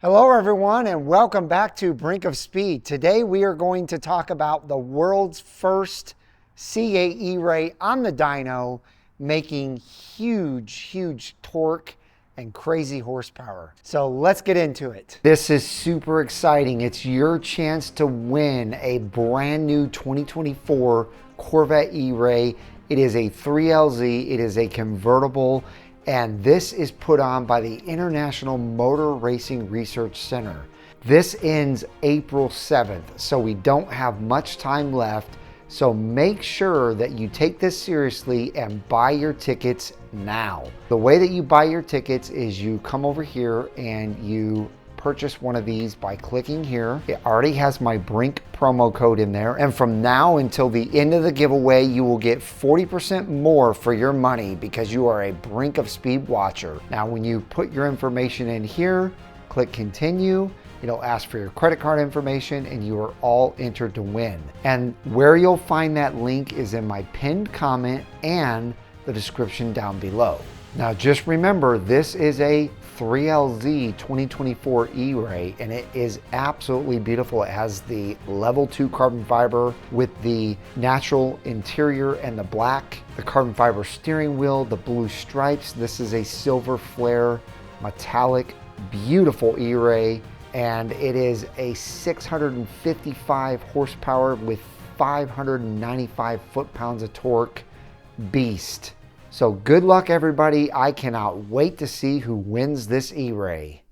Hello everyone and welcome back to Brink of Speed. Today we are going to talk about the world's first C8 E-Ray on the dyno, making huge torque and crazy horsepower. So let's get into it. This is super exciting. It's your chance to win a brand new 2024 Corvette E-Ray. It is a 3LZ, it is a convertible, and this is put on by the International Motor Racing Research Center. This ends April 7th, so we don't have much time left. So make sure that you take this seriously and buy your tickets now. The way that you buy your tickets is you come over here and you purchase one of these by clicking here. It already has my Brink promo code in there. And from now until the end of the giveaway, you will get 40% more for your money because you are a Brink of Speed watcher. Now, when you put your information in here, click continue. It'll ask for your credit card information and you are all entered to win. And where you'll find that link is in my pinned comment and the description down below. Now just remember, this is a 3LZ 2024 E-Ray and it is absolutely beautiful. It has the level 2 carbon fiber with the natural interior and the black, the carbon fiber steering wheel, the blue stripes. This is a silver flare, metallic, beautiful E-Ray, and it is a 655 horsepower with 595 foot-pounds of torque beast. So good luck everybody. I cannot wait to see who wins this E-Ray.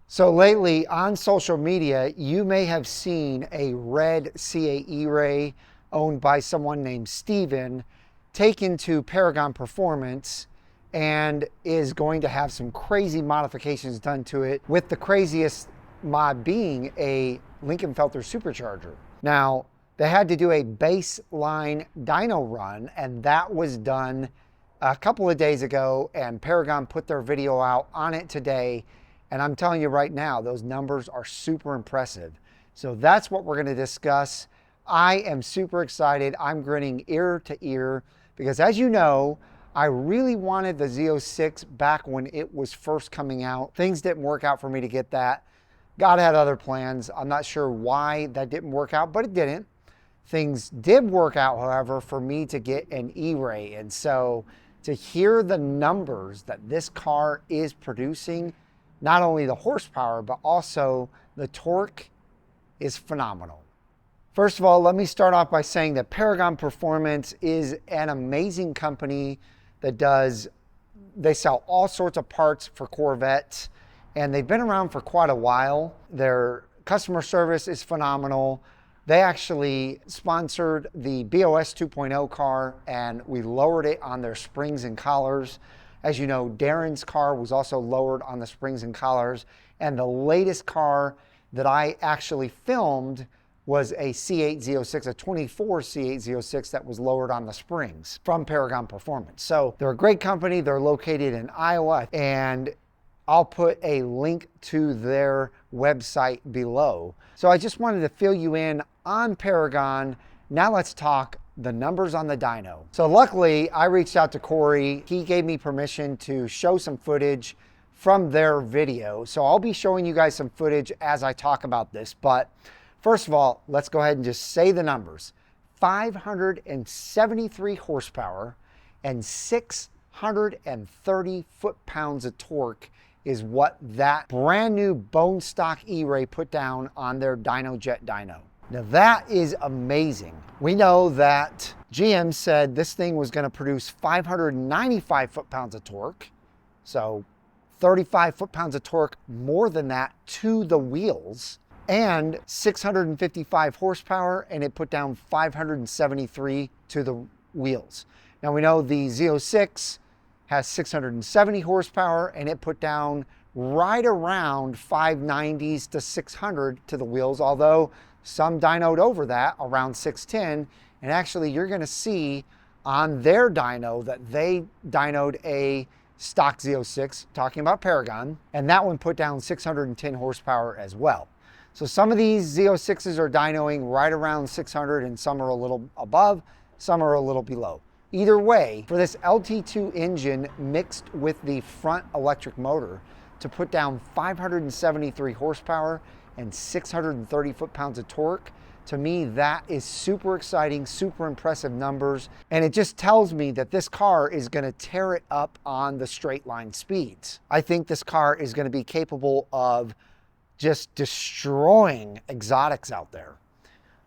So lately on social media, you may have seen a red C8 E-Ray owned by someone named Steven taken to Paragon Performance and is going to have some crazy modifications done to it, with the craziest mod being a Lincoln-Felter supercharger. Now, they had to do a baseline dyno run, and that was done a couple of days ago, and Paragon put their video out on it today, and I'm telling you right now, those numbers are super impressive. So that's what we're gonna discuss. I am super excited. I'm grinning ear to ear, because as you know, I really wanted the Z06 back when it was first coming out. Things didn't work out for me to get that. God had other plans. I'm not sure why that didn't work out, but it didn't. Things did work out, however, for me to get an E-Ray. And so to hear the numbers that this car is producing, not only the horsepower, but also the torque, is phenomenal. First of all, let me start off by saying that Paragon Performance is an amazing company that they sell all sorts of parts for Corvettes, and they've been around for quite a while. Their customer service is phenomenal. They actually sponsored the BOS 2.0 car, and we lowered it on their springs and collars. As you know, Darren's car was also lowered on the springs and collars, and the latest car that I actually filmed was a C8 Z06, a 24 C8 Z06 that was lowered on the springs from Paragon Performance. So they're a great company. They're located in Iowa, and I'll put a link to their website below. So I just wanted to fill you in on Paragon. Now let's talk the numbers on the dyno. So luckily, I reached out to Corey. He gave me permission to show some footage from their video. So I'll be showing you guys some footage as I talk about this, but first of all, let's go ahead and just say the numbers. 573 horsepower and 630 foot-pounds of torque is what that brand new bone stock E-Ray put down on their DynoJet dyno. Now that is amazing. We know that GM said this thing was gonna produce 595 foot-pounds of torque, so 35 foot-pounds of torque more than that to the wheels, and 655 horsepower, and it put down 573 to the wheels. Now we know the Z06 has 670 horsepower, and it put down right around 590s to 600 to the wheels, although some dynoed over that around 610, and actually you're gonna see on their dyno that they dynoed a stock Z06, talking about Paragon, and that one put down 610 horsepower as well. So some of these Z06s are dynoing right around 600 and some are a little above, some are a little below. Either way, for this LT2 engine mixed with the front electric motor to put down 573 horsepower and 630 foot-pounds of torque, to me, that is super exciting, super impressive numbers. And it just tells me that this car is gonna tear it up on the straight line speeds. I think this car is gonna be capable of just destroying exotics out there.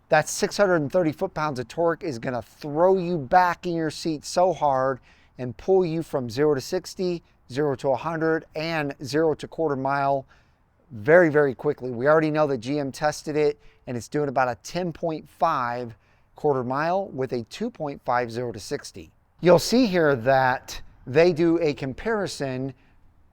That 630 foot-pounds of torque is gonna throw you back in your seat so hard and pull you from 0 to 60, 0 to 100, and 0 to quarter mile very, very quickly. We already know that GM tested it and it's doing about a 10.5 quarter mile with a 2.5 0 to 60. You'll see here that they do a comparison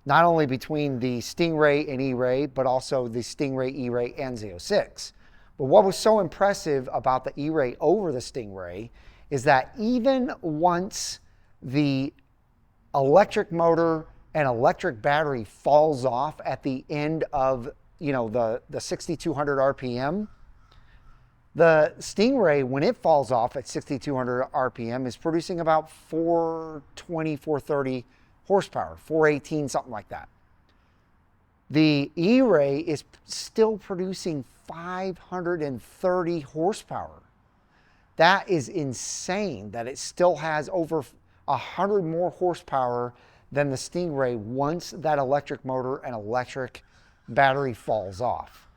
not only between the Stingray and E-Ray, but also the Stingray, E-Ray, and Z06. But what was so impressive about the E-Ray over the Stingray is that even once the electric motor and electric battery falls off at the end of, the 6,200 RPM, the Stingray, when it falls off at 6,200 RPM, is producing about 420, 430 horsepower, 418, something like that. The E-Ray is still producing 530 horsepower. That is insane that it still has over 100 more horsepower than the Stingray once that electric motor and electric battery falls off.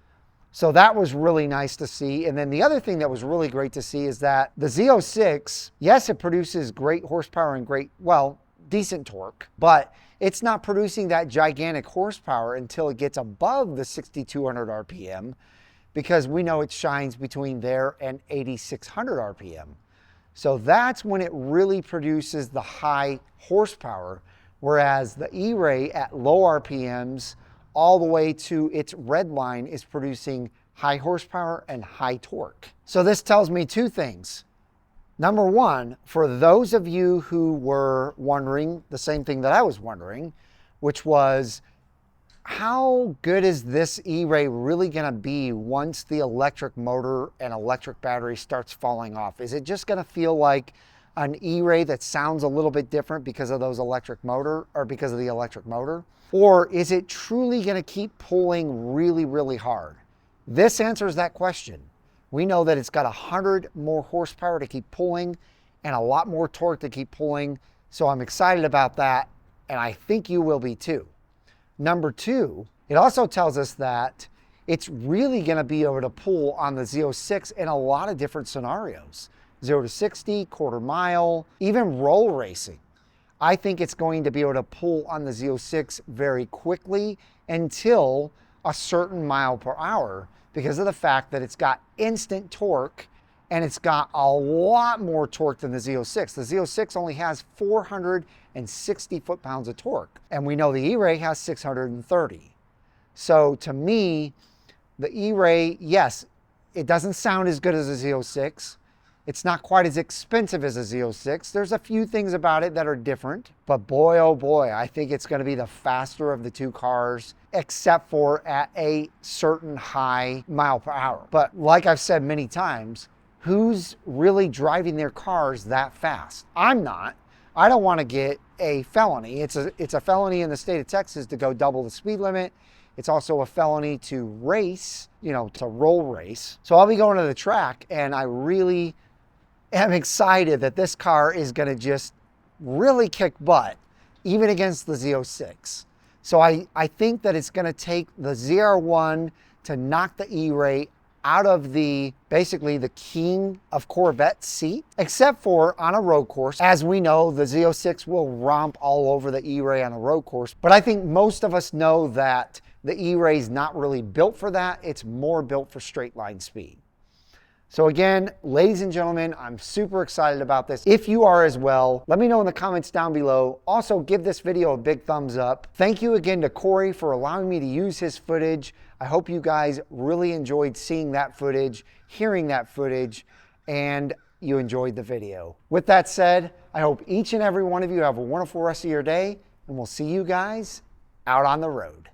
So that was really nice to see. And then the other thing that was really great to see is that the Z06, yes, it produces great horsepower and decent torque, but it's not producing that gigantic horsepower until it gets above the 6,200 RPM, because we know it shines between there and 8,600 RPM. So that's when it really produces the high horsepower, whereas the E-Ray at low RPMs all the way to its red line is producing high horsepower and high torque. So this tells me two things. Number one, for those of you who were wondering the same thing that I was wondering, which was, how good is this E-Ray really gonna be once the electric motor and electric battery starts falling off? Is it just gonna feel like an E-Ray that sounds a little bit different because of those electric motor, or because of the electric motor? Or is it truly gonna keep pulling really, really hard? This answers that question. We know that it's got 100 more horsepower to keep pulling and a lot more torque to keep pulling. So I'm excited about that, and I think you will be too. Number two, it also tells us that it's really gonna be able to pull on the Z06 in a lot of different scenarios. 0 to 60, quarter mile, even roll racing. I think it's going to be able to pull on the Z06 very quickly until a certain mile per hour, because of the fact that it's got instant torque and it's got a lot more torque than the Z06. The Z06 only has 460 foot-pounds of torque, and we know the E-Ray has 630. So to me, the E-Ray, yes, it doesn't sound as good as a Z06. It's not quite as expensive as a Z06. There's a few things about it that are different, but boy, oh boy, I think it's gonna be the faster of the two cars, except for at a certain high mile per hour. But like I've said many times, who's really driving their cars that fast? I'm not. I don't wanna get a felony. It's a felony in the state of Texas to go double the speed limit. It's also a felony to race, to roll race. So I'll be going to the track, and I really am excited that this car is gonna just really kick butt, even against the Z06. So I think that it's gonna take the ZR1 to knock the E-Ray out of basically the king of Corvette seat, except for on a road course. As we know, the Z06 will romp all over the E-Ray on a road course, but I think most of us know that the E-Ray is not really built for that. It's more built for straight line speed. So again, ladies and gentlemen, I'm super excited about this. If you are as well, let me know in the comments down below. Also, give this video a big thumbs up. Thank you again to Corey for allowing me to use his footage. I hope you guys really enjoyed seeing that footage, hearing that footage, and you enjoyed the video. With that said, I hope each and every one of you have a wonderful rest of your day, and we'll see you guys out on the road.